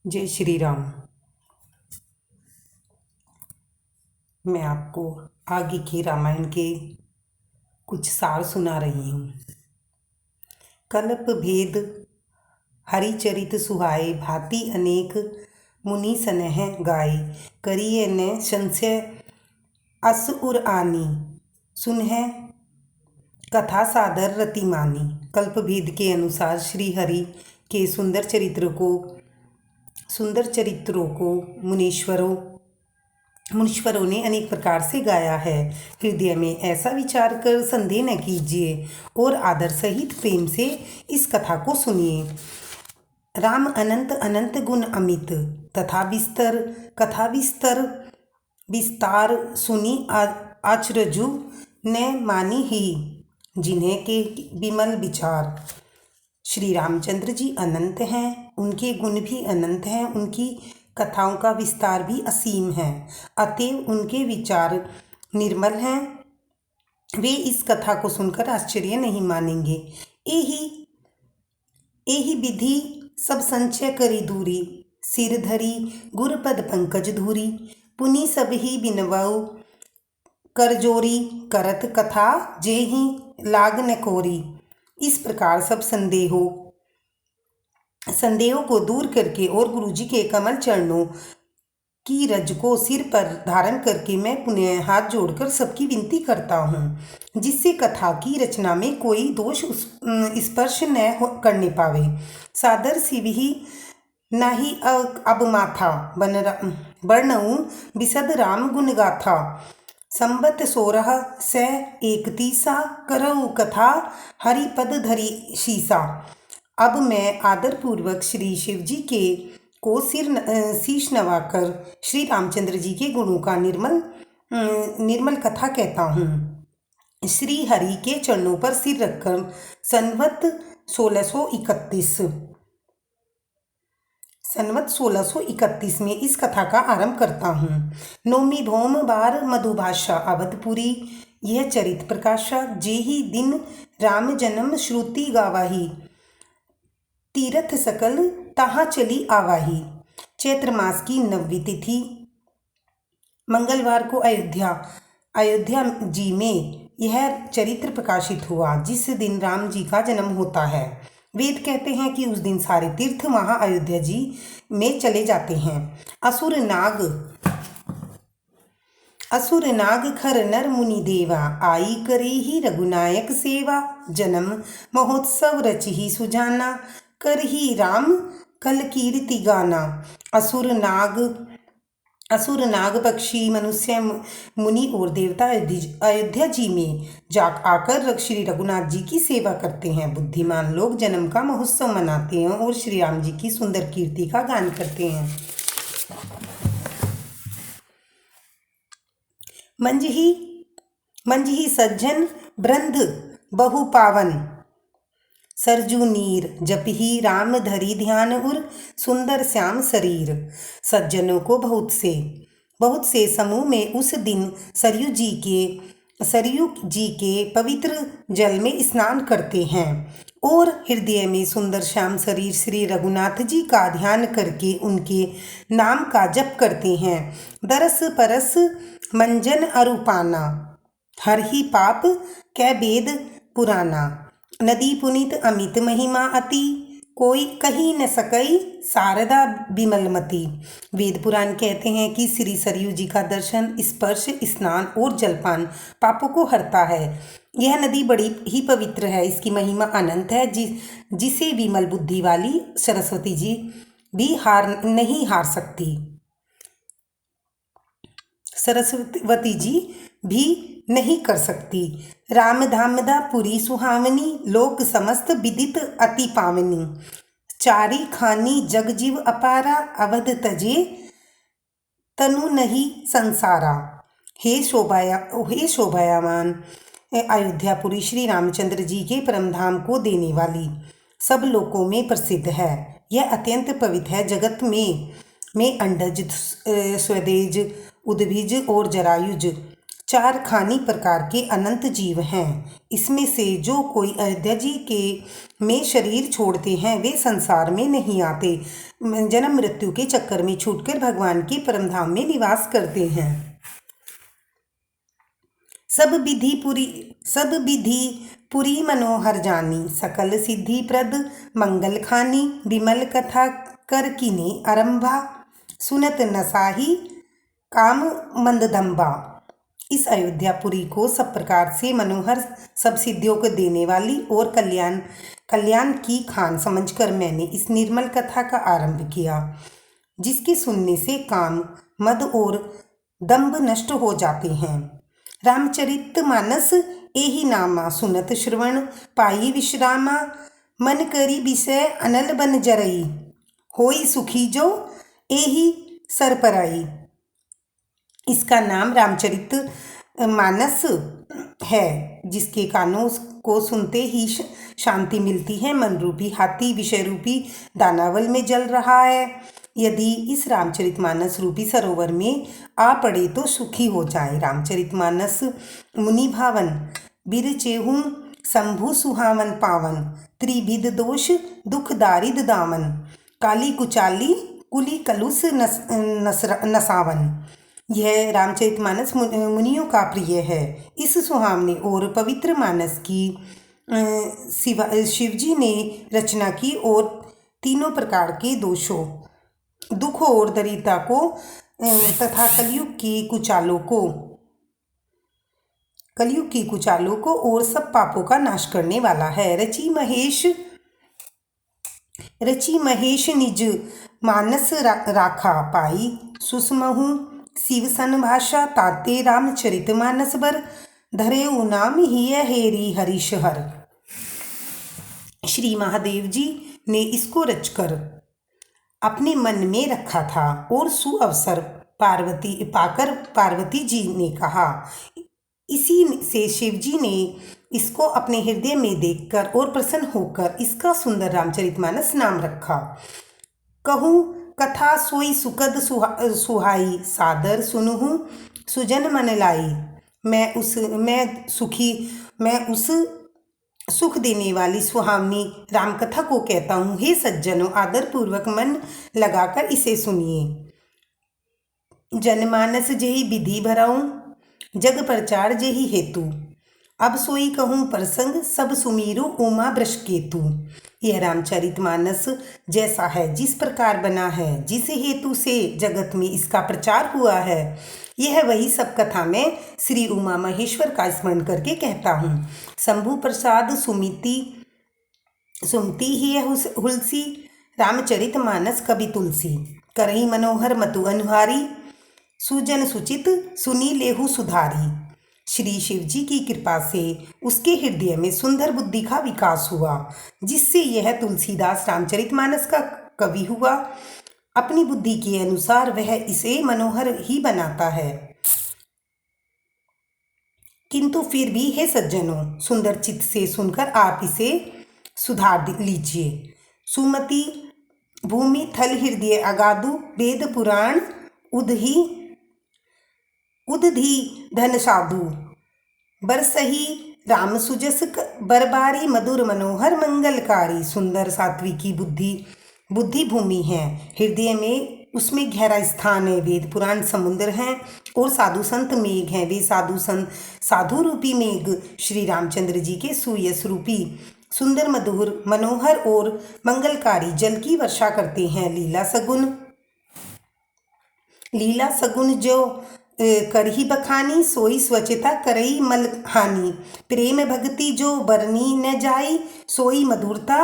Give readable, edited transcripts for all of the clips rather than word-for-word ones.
जय श्री राम। मैं आपको आगे के रामायण के कुछ सार सुना रही हूँ। कल्प भेद हरिचरित सुहाए, भांति अनेक मुनि सनह गाए। करिए न संशय अस उर आनी, सुनह कथा सादर रति मानी। कल्प भेद के अनुसार श्री हरि के सुंदर चरित्रों को मुनीश्वरों ने अनेक प्रकार से गाया है। हृदय में ऐसा विचार कर संदेह न कीजिए और आदर सहित प्रेम से इस कथा को सुनिए। राम अनंत अनंत गुण अमित, तथा कथा विस्तार सुनी आचरजु न मानी ही, जिन्हें के विमल विचार। श्री रामचंद्र जी अनंत हैं, उनके गुण भी अनंत हैं, उनकी कथाओं का विस्तार भी असीम है, अतएव उनके विचार निर्मल हैं। वे इस कथा को सुनकर आश्चर्य नहीं मानेंगे। एही विधि सब संचय करी दूरी, सिर धरी गुरपद पंकज धूरी। पुनि सब ही बिनवऊ कर जोरी, करत कथा जेहि लाग न कोरी। इस प्रकार सब संदेहों को दूर करके और गुरुजी के कमल चरणों की रज को सिर पर धारण करके मैं पुनः हाथ जोड़कर सबकी विनती करता हूँ, जिससे कथा की रचना में कोई दोष स्पर्श न करने पावे। सादर शिव ही नाही अब माथा, वर्णऊ विशद राम गुण गाथा। संबत 1631 करऊ कथा, हरिपद धरी शीसा। अब मैं आदरपूर्वक श्री शिव जी को शीश नवाकर श्री रामचंद्र जी के गुणों का निर्मल कथा कहता हूँ। श्री हरि के चरणों पर सिर रखकर संवत 1631 में इस कथा का आरंभ करता हूँ। नौमी भौम बार मधुभाषा अवधपुरी, यह चरित प्रकाशा। जेहि दिन राम जन्म श्रुति गावाही, तीर्थ सकल तहाँ चली आवाही। चैत्र मास की 9वीं तिथि मंगलवार को अयोध्या जी में यह चरित्र प्रकाशित हुआ, जिस दिन राम जी का जन्म होता है। वेद कहते हैं कि उस दिन सारे तीर्थ वहां अयोध्या जी में चले जाते हैं। असुर नाग खर नर मुनि देवा, आई करे ही रघुनायक सेवा। जन्म महोत्सव रचि सुजाना, कर ही राम कल कीर्ति गाना। असुर नाग पक्षी मनुष्य मुनि और देवता अयोध्या जी में आकर श्री रघुनाथ जी की सेवा करते हैं। बुद्धिमान लोग जन्म का महोत्सव मनाते हैं और श्री राम जी की सुंदर कीर्ति का गान करते हैं। मंजही सज्जन ब्रंद बहु पावन, सरजू नीर जपही राम धरी ध्यान उर, सुंदर श्याम शरीर। सज्जनों को बहुत से समूह में उस दिन सरयू जी के पवित्र जल में स्नान करते हैं और हृदय में सुंदर श्याम शरीर श्री रघुनाथ जी का ध्यान करके उनके नाम का जप करते हैं। दरस परस मंजन अरूपाना, हर ही पाप कै वेद पुराना। नदी पुनित अमित महिमा अति, कोई कही न सकई शारदा विमलमती। वेद पुराण कहते हैं कि श्री सरयू जी का दर्शन, स्पर्श, स्नान और जलपान पापों को हरता है। यह नदी बड़ी ही पवित्र है, इसकी महिमा अनंत है, जिसे विमल बुद्धि वाली सरस्वती जी भी नहीं हार सकती। सरस्वती जी भी नहीं कर सकती। राम धामदा पुरी सुहावनी, लोक समस्त विदित अति पावनी। चारी खानी जग जीव अपारा, अवध तजे तनु नहीं संसारा। हे शोभायामान अयोध्यापुरी श्री रामचंद्र जी के परम धाम को देने वाली, सब लोकों में प्रसिद्ध है। यह अत्यंत पवित्र है। जगत में अंडज, स्वदेज, उद्भिज और जरायुज चार खानी प्रकार के अनंत जीव हैं। इसमें से जो कोई अयोध्या जी के में शरीर छोड़ते हैं वे संसार में नहीं आते, जन्म मृत्यु के चक्कर में छूटकर भगवान के परमधाम में निवास करते हैं। सब विधि पुरी मनोहर जानी, सकल सिद्धि प्रद मंगल खानी, विमल कथा कर किने आरंभा, सुनत नसाही काम मंददम्बा। इस अयोध्यापुरी को सब प्रकार से मनोहर, सब सिद्धियों को देने वाली और कल्याण की खान समझकर मैंने इस निर्मल कथा का आरंभ किया, जिसके सुनने से काम, मद और दंभ नष्ट हो जाते हैं। रामचरित मानस एहि नामा, सुनत श्रवण पाई विश्रामा, मन करी विषय अनल बन जरई, होई सुखी जो एहि सर परई। इसका नाम रामचरित मानस है, जिसके कानों को सुनते ही शांति मिलती है। मन रूपी हाथी विषय रूपी दानावल में जल रहा है। यदि इस रामचरितमानस रूपी सरोवर में आ पड़े तो सुखी हो जाए। रामचरितमानस मुनि भावन, बिर चेहू शंभु सुहावन पावन, त्रिविध दोष दुख दारिद दामन, काली कुचाली कुली कलुष नसावन। यह रामचरितमानस मुनियों का प्रिय है। इस सुहावने और पवित्र मानस की शिवजी ने रचना की और तीनों प्रकार के दोषों, दुखों और दरिद्रता को तथा कलयुग की कुचालों को और सब पापों का नाश करने वाला है। रची महेश निज मानस राखा पाई, सुसमहु शिव सन भाषा, ताते रामचरित मानस बर, धरे नाम हिय हेरी हरिशहर। श्री महादेव जी ने इसको रचकर अपने मन में रखा था और सुअवसर पार्वती जी ने कहा। इसी से शिव जी ने इसको अपने हृदय में देखकर और प्रसन्न होकर इसका सुंदर रामचरितमानस नाम रखा। कहूँ कथा सोई सुखद सुहाई, सादर सुनहु सुजन मन लाई। मैं उस सुख देने वाली सुहावनी रामकथा को कहता हूँ। हे सज्जनों, आदर पूर्वक मन लगाकर इसे सुनिए। जनमानस जेहि विधि भराऊं, जग प्रचार जेहि हेतु, अब सोई कहूँ प्रसंग सब सुमीरु उमा वृषकेतु। यह रामचरितमानस जैसा है, जिस प्रकार बना है, जिस हेतु से जगत में इसका प्रचार हुआ है, यह वही सब कथा में श्री उमा महेश्वर का स्मरण करके कहता हूँ। शंभु प्रसाद सुमति ही हुलसी, रामचरितमानस कवि तुलसी, करही मनोहर मतु अनुहारी, सुजन सुचित सुनी लेहु सुधारी। श्री शिव जी की कृपा से उसके हृदय में सुंदर बुद्धि का विकास हुआ, जिससे यह तुलसीदास रामचरितमानस का कवि हुआ। अपनी बुद्धि के अनुसार वह इसे मनोहर ही बनाता है, किंतु फिर भी हे सज्जनों, सुंदर चित्त से सुनकर आप इसे सुधार लीजिए। सुमति भूमि थल हृदय अगाधु, वेद पुराण उदधि धन साधु, बरसही राम सुजस बरबारी, मधुर मनोहर मंगलकारी। सुंदर सात्विकी बुद्धि भूमि है, हृदय में उसमें गहरा स्थान है। वेद पुराण समुद्र हैं और साधु संत मेघ हैं। वे साधु रूपी मेघ श्री रामचंद्र जी के सुयश रूपी सुंदर मधुर मनोहर और मंगलकारी जल की वर्षा करते हैं। लीला सगुन जो करही बखानी, सोई स्वच्छता करई मल हानि, प्रेम भक्ति जो बरनी न जाई, सोई मधुरता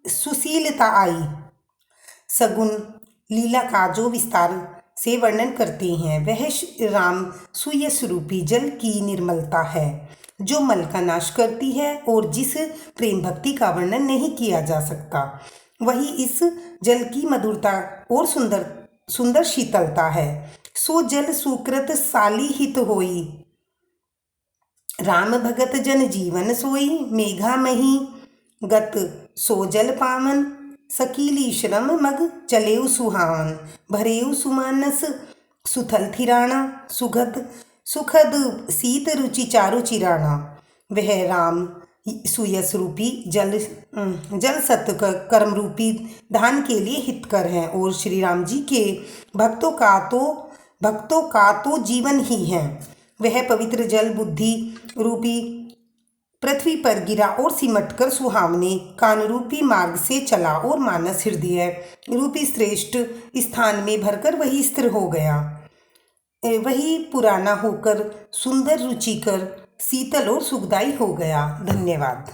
सुशीलता आई। सगुन लीला का जो विस्तार से वर्णन करते हैं, वह राम सुयश रूपी जल की निर्मलता है, जो मल का नाश करती है और जिस प्रेम भक्ति का वर्णन नहीं किया जा सकता, वही इस जल की मधुरता और सुंदर शीतलता है। सो जल सुकृत साली हित होई, राम भगत जन जीवन सोई, मेघा मही गत सो जल पावन, सकीली श्रम मग चलेउ सुहावन, भरेउ सुमानस सुथल थिराना, सुगत सुखद शीत रुचि चारु चिराना। वह राम सुयस रूपी जल सत्य कर्म रूपी धान के लिए हितकर हैं और श्री राम जी के भक्तों का तो जीवन ही है। वह पवित्र जल बुद्धि रूपी पृथ्वी पर गिरा और सिमटकर सुहावने कान रूपी मार्ग से चला और मानस हृदय रूपी श्रेष्ठ स्थान में भरकर वही स्थिर हो गया। वही पुराना होकर सुंदर रुचिकर शीतल और सुखदायी हो गया। धन्यवाद।